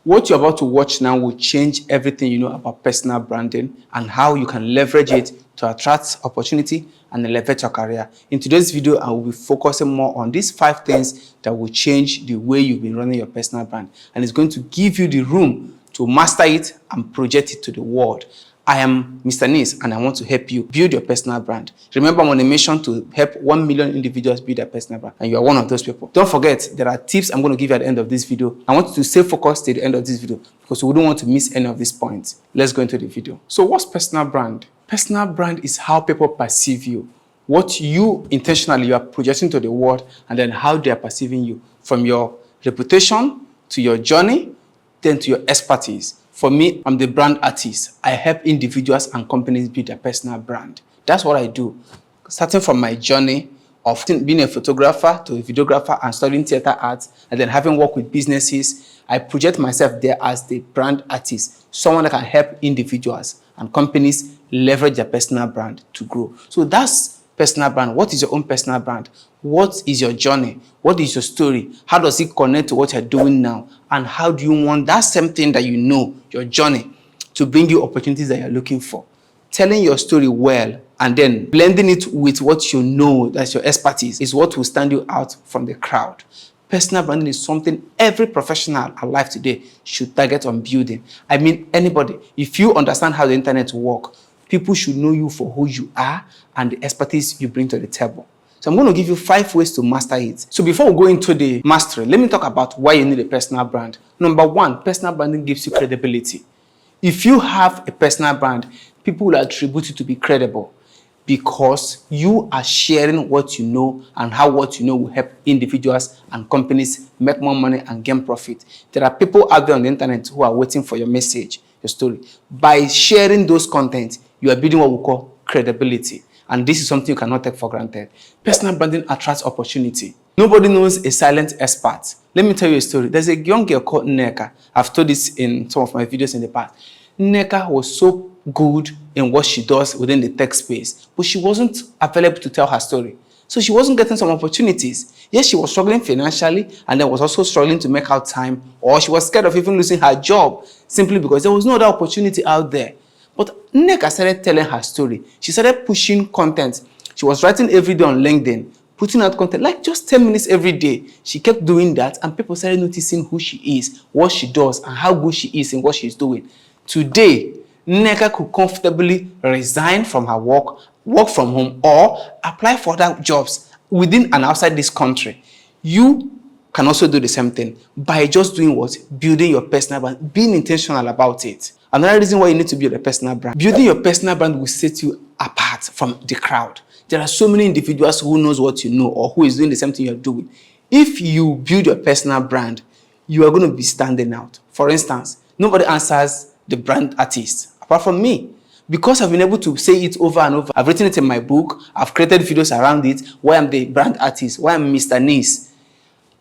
What you're about to watch now will change everything you know about personal branding and how you can leverage it to attract opportunity and elevate your career. In today's video, I will be focusing more on these 5 things that will change the way you've been running your personal brand, and it's going to give you the room to master it and project it to the world. I am Mr. Nis, and I want to help you build your personal brand. Remember, I'm on a mission to help 1 million individuals build their personal brand, and you are one of those people. Don't forget, there are tips I'm going to give you at the end of this video. I want you to stay focused till the end of this video because we don't want to miss any of these points. Let's go into the video. So what's personal brand? Personal brand is how people perceive you, what you intentionally are projecting to the world, and then how they are perceiving you, from your reputation to your journey, then to your expertise. For me, I'm the brand artist. I help individuals and companies build their personal brand. That's what I do. Starting from my journey of being a photographer to a videographer and studying theater arts, and then having worked with businesses, I project myself there as the brand artist, someone that can help individuals and companies leverage their personal brand to grow. So that's personal brand. What is your own personal brand? What is your journey? What is your story? How does it connect to what you're doing now? And how do you want that same thing that you know, your journey, to bring you opportunities that you're looking for? Telling your story well and then blending it with what you know, that's your expertise, is what will stand you out from the crowd. Personal branding is something every professional alive today should target on building. I mean, anybody. If you understand how the internet works, people should know you for who you are and the expertise you bring to the table. So I'm going to give you 5 ways to master it. So before we go into the mastery, let me talk about why you need a personal brand. Number 1, personal branding gives you credibility. If you have a personal brand, people will attribute you to be credible because you are sharing what you know and how what you know will help individuals and companies make more money and gain profit. There are people out there on the internet who are waiting for your message, your story. By sharing those contents, you are building what we call credibility. And this is something you cannot take for granted. Personal branding attracts opportunity. Nobody knows a silent expert. Let me tell you a story. There's a young girl called Nneka. I've told this in some of my videos in the past. Nneka was so good in what she does within the tech space, but she wasn't available to tell her story. So she wasn't getting some opportunities. Yes, she was struggling financially and then was also struggling to make out time, or she was scared of even losing her job simply because there was no other opportunity out there. But Nneka started telling her story. She started pushing content. She was writing every day on LinkedIn, putting out content, like just 10 minutes every day. She kept doing that, and people started noticing who she is, what she does, and how good she is in what she's doing. Today, Nneka could comfortably resign from her work from home, or apply for other jobs within and outside this country. You can also do the same thing by just doing what? Building your personal brand, being intentional about it. Another reason why you need to build a personal brand. Building your personal brand will set you apart from the crowd. There are so many individuals who knows what you know or who is doing the same thing you're doing. If you build your personal brand, you are going to be standing out. For instance, nobody answers the brand artist apart from me. Because I've been able to say it over and over. I've written it in my book. I've created videos around it. Why I'm the brand artist. Why I'm Mr. Nis.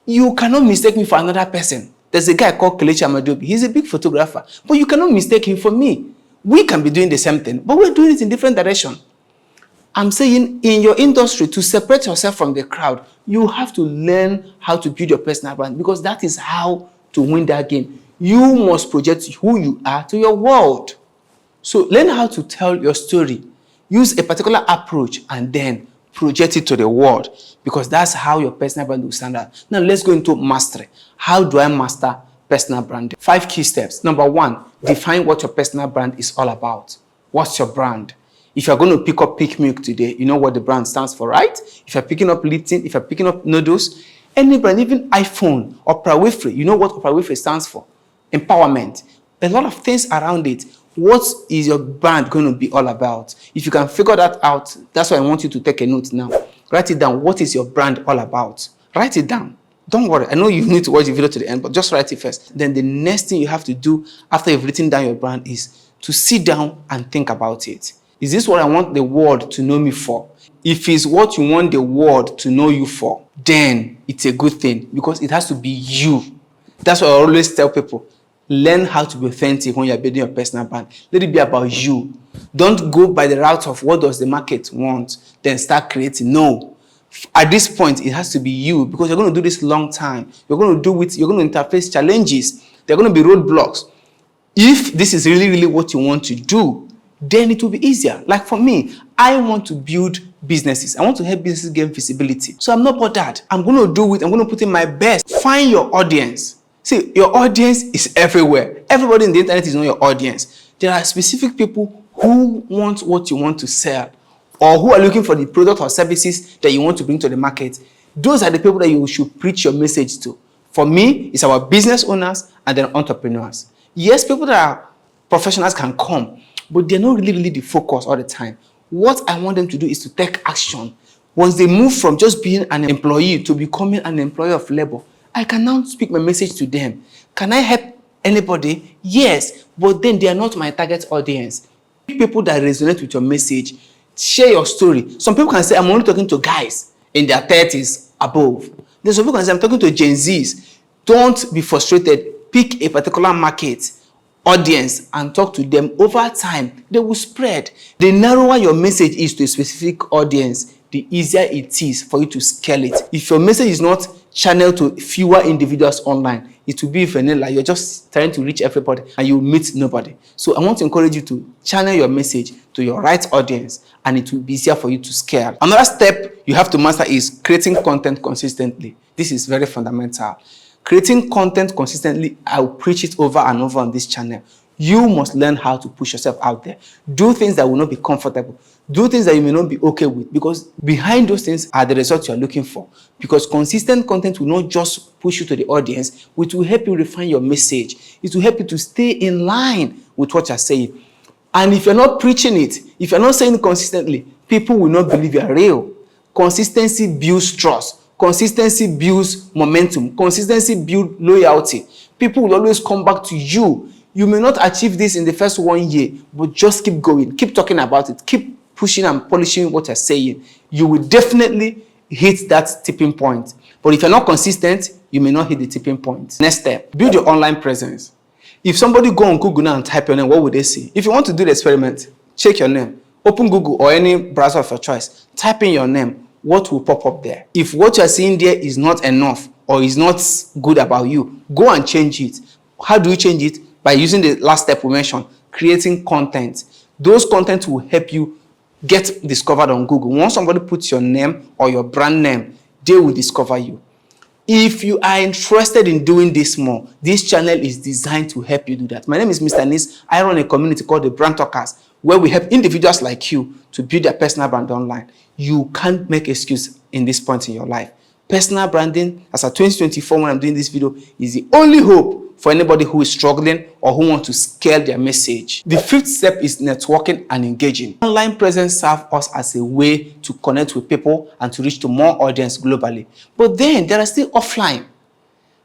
You cannot mistake me for another person. There's a guy called Kelechi Amadobi. He's a big photographer, but you cannot mistake him for me. We can be doing the same thing, but we're doing it in different directions. I'm saying in your industry, to separate yourself from the crowd, you have to learn how to build your personal brand, because that is how to win that game. You must project who you are to your world. So learn how to tell your story. Use a particular approach and then project it to the world, because that's how your personal brand will stand out. Now let's go into mastery. How do I master personal branding? 5 key steps. Number 1, define what your personal brand is all about. What's your brand? If you're going to pick up Pick Milk today, you know what the brand stands for, right? If you're picking up Lipton, if you're picking up noodles, any brand, even iPhone, Oprah Winfrey, you know what Oprah Winfrey stands for? Empowerment. A lot of things around it. What is your brand going to be all about? If you can figure that out, that's why I want you to take a note now. Write it down. What is your brand all about? Write it down. Don't worry. I know you need to watch the video to the end, but just write it first. Then the next thing you have to do after you've written down your brand is to sit down and think about it. Is this what I want the world to know me for? If it's what you want the world to know you for, then it's a good thing, because it has to be you. That's what I always tell people. Learn how to be authentic when you're building your personal brand. Let it be about you. Don't go by the route of what does the market want, then start creating. No. At this point, it has to be you, because you're going to do this long time. You're going to do it. You're going to interface challenges. There are going to be roadblocks. If this is really what you want to do, then it will be easier. Like for me, I want to build businesses. I want to help businesses gain visibility. So I'm not bothered. I'm going to do it. I'm going to put in my best. Find your audience. See, your audience is everywhere. Everybody in the internet is not your audience. There are specific people who want what you want to sell, or who are looking for the product or services that you want to bring to the market. Those are the people that you should preach your message to. For me, it's our business owners and then entrepreneurs. Yes, people that are professionals can come, but they're not really the focus all the time. What I want them to do is to take action. Once they move from just being an employee to becoming an employer of labor, I can now speak my message to them. Can I help anybody? Yes, but then they are not my target audience. People that resonate with your message, share your story. Some people can say, I'm only talking to guys in their 30s above. Then some people can say, I'm talking to Gen Zs. Don't be frustrated. Pick a particular market audience and talk to them. Over time, they will spread. The narrower your message is to a specific audience, the easier it is for you to scale it. If your message is not channeled to fewer individuals online, it will be vanilla. You're just trying to reach everybody and you meet nobody. So I want to encourage you to channel your message to your right audience, and it will be easier for you to scale. Another step you have to master is creating content consistently. This is very fundamental. Creating content consistently, I will preach it over and over on this channel. You must learn how to push yourself out there. Do things that will not be comfortable. Do things that you may not be okay with, because behind those things are the results you are looking for. Because consistent content will not just push you to the audience, it will help you refine your message. It will help you to stay in line with what you're saying. And if you're not preaching it, if you're not saying it consistently, people will not believe you're real. Consistency builds trust. Consistency builds momentum. Consistency builds loyalty. People will always come back to you. You may not achieve this in the first 1 year, but just keep going. Keep talking about it. Keep pushing and polishing what you're saying. You will definitely hit that tipping point. But if you're not consistent, you may not hit the tipping point. Next step, build your online presence. If somebody go on Google now and type your name, what would they see? If you want to do the experiment, check your name. Open Google or any browser of your choice. Type in your name. What will pop up there? If what you're seeing there is not enough or is not good about you, go and change it. How do you change it? By using the last step we mentioned, creating content. Those content will help you get discovered on Google. Once somebody puts your name or your brand name, they will discover you. If you are interested in doing this more, this channel is designed to help you do that. My name is Mr. Nis. I run a community called the Brand Talkers, where we help individuals like you to build their personal brand online. You can't make excuse in this point in your life. Personal branding, as of 2024 when I'm doing this video, is the only hope for anybody who is struggling or who wants to scale their message. The fifth step is networking and engaging. Online presence serves us as a way to connect with people and to reach to more audience globally. But then there are still offline.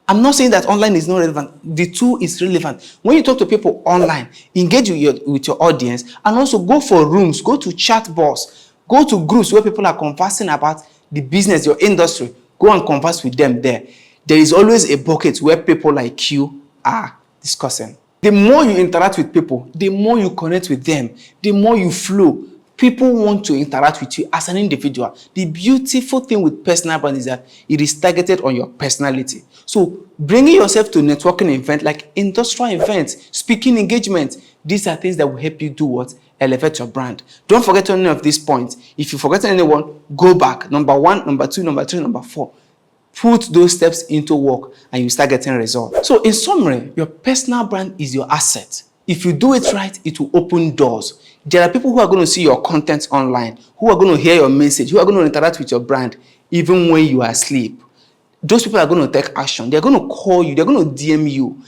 I'm not saying that online is not relevant. The two is relevant. When you talk to people online, engage with your audience, and also go for rooms, go to chat boards, go to groups where people are conversing about the business, your industry. Go and converse with them there. There is always a bucket where people like you are discussing. The more you interact with people, the more you connect with them, the more you flow. People want to interact with you as an individual. The beautiful thing with personal brand is that it is targeted on your personality. So bringing yourself to networking events like industrial events, speaking engagements, these are things that will help you do what? Elevate your brand. Don't forget any of these points. If you forget anyone, go back. Number 1, number 2, number 3, number 4. Put those steps into work and you start getting results. So in summary, your personal brand is your asset. If you do it right, it will open doors. There are people who are going to see your content online, who are going to hear your message, who are going to interact with your brand, even when you are asleep. Those people are going to take action. They're going to call you. They're going to DM you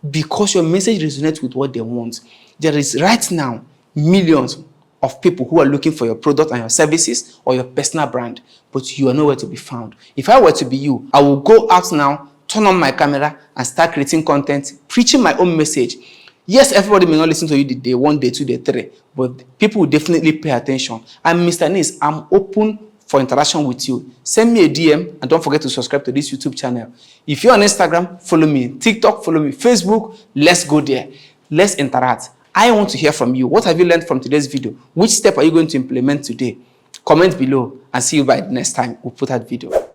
because your message resonates with what they want. There is right now millions of people who are looking for your product and your services or your personal brand, but you are nowhere to be found. If I were to be you, I will go out now, turn on my camera and start creating content, preaching my own message. Yes, everybody may not listen to you the day 1, day 2, day 3, but people will definitely pay attention. I'm Mr. Nis. I'm open for interaction with you. Send me a DM and don't forget to subscribe to this YouTube channel. If you're on Instagram, follow me. TikTok, follow me. Facebook, let's go there. Let's interact. I want to hear from you. What have you learned from today's video? Which step are you going to implement today? Comment below and see you by the next time we put out video.